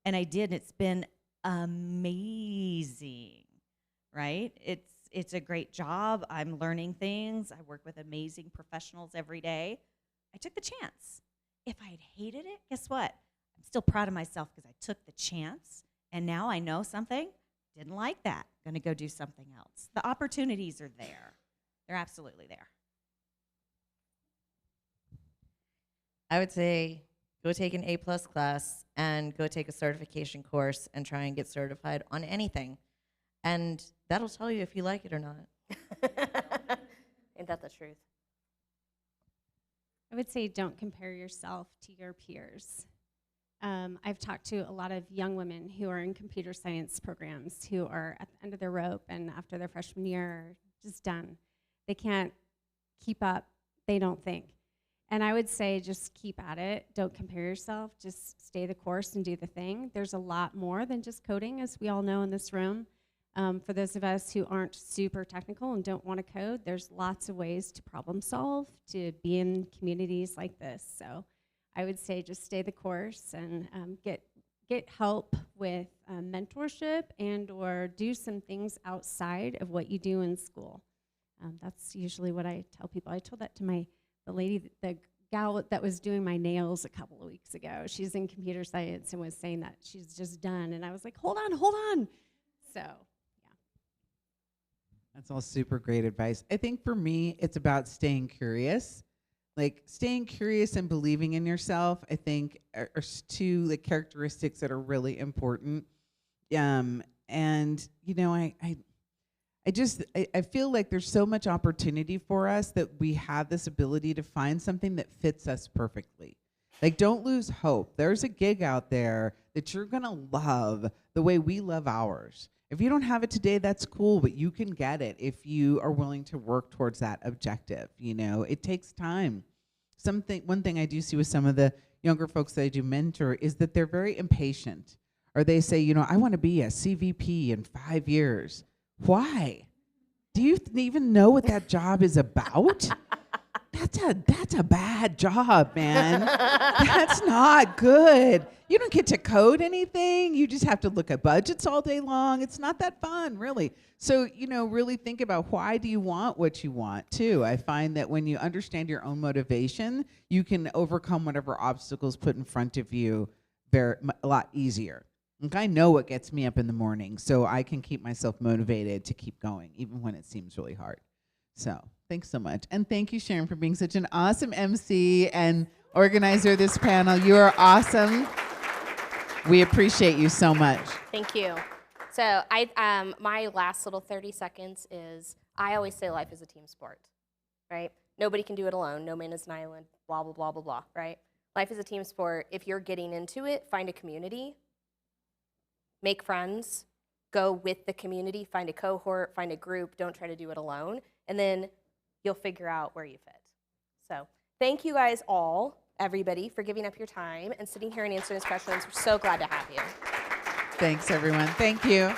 And I did, and it's been amazing, right? It's a great job. I'm learning things. I work with amazing professionals every day. I took the chance. If I had hated it, guess what? I'm still proud of myself because I took the chance, and now I know something. Didn't like that. Going to go do something else. The opportunities are there. They're absolutely there. I would say go take an A+ class and go take a certification course and try and get certified on anything. And that'll tell you if you like it or not. Ain't that the truth? I would say don't compare yourself to your peers. I've talked to a lot of young women who are in computer science programs who are at the end of their rope and after their freshman year are just done. They can't keep up, they don't think. And I would say just keep at it. Don't compare yourself. Just stay the course and do the thing. There's a lot more than just coding, as we all know in this room. For those of us who aren't super technical and don't want to code, there's lots of ways to problem solve, to be in communities like this. So I would say just stay the course and get help with mentorship and or do some things outside of what you do in school. That's usually what I tell people. I told that to the gal that was doing my nails a couple of weeks ago. She's in computer science and was saying that she's just done. And I was like, hold on. So, yeah. That's all super great advice. I think for me, it's about staying curious. Like staying curious and believing in yourself, I think are two like characteristics that are really important. And you know, I feel like there's so much opportunity for us that we have this ability to find something that fits us perfectly. Like, don't lose hope. There's a gig out there that you're going to love the way we love ours. If you don't have it today, that's cool, but you can get it if you are willing to work towards that objective. You know, it takes time. One thing I do see with some of the younger folks that I do mentor is that they're very impatient. Or they say, you know, I want to be a CVP in 5 years. Why? Do you even know what that job is about? That's a bad job, man. That's not good. You don't get to code anything. You just have to look at budgets all day long. It's not that fun, really. So, you know, really think about why do you want what you want, too. I find that when you understand your own motivation, you can overcome whatever obstacles put in front of you a lot easier. Like, I know what gets me up in the morning, so I can keep myself motivated to keep going, even when it seems really hard. So thanks so much. And thank you, Sharon, for being such an awesome MC and organizer of this panel. You are awesome. We appreciate you so much. Thank you. So my last little 30 seconds is, I always say life is a team sport, right? Nobody can do it alone. No man is an island, blah, blah, blah, blah, blah, right? Life is a team sport. If you're getting into it, find a community. Make friends, go with the community, find a cohort, find a group, don't try to do it alone, and then you'll figure out where you fit. So thank you guys all, everybody, for giving up your time and sitting here and answering these questions. We're so glad to have you. Thanks, everyone. Thank you.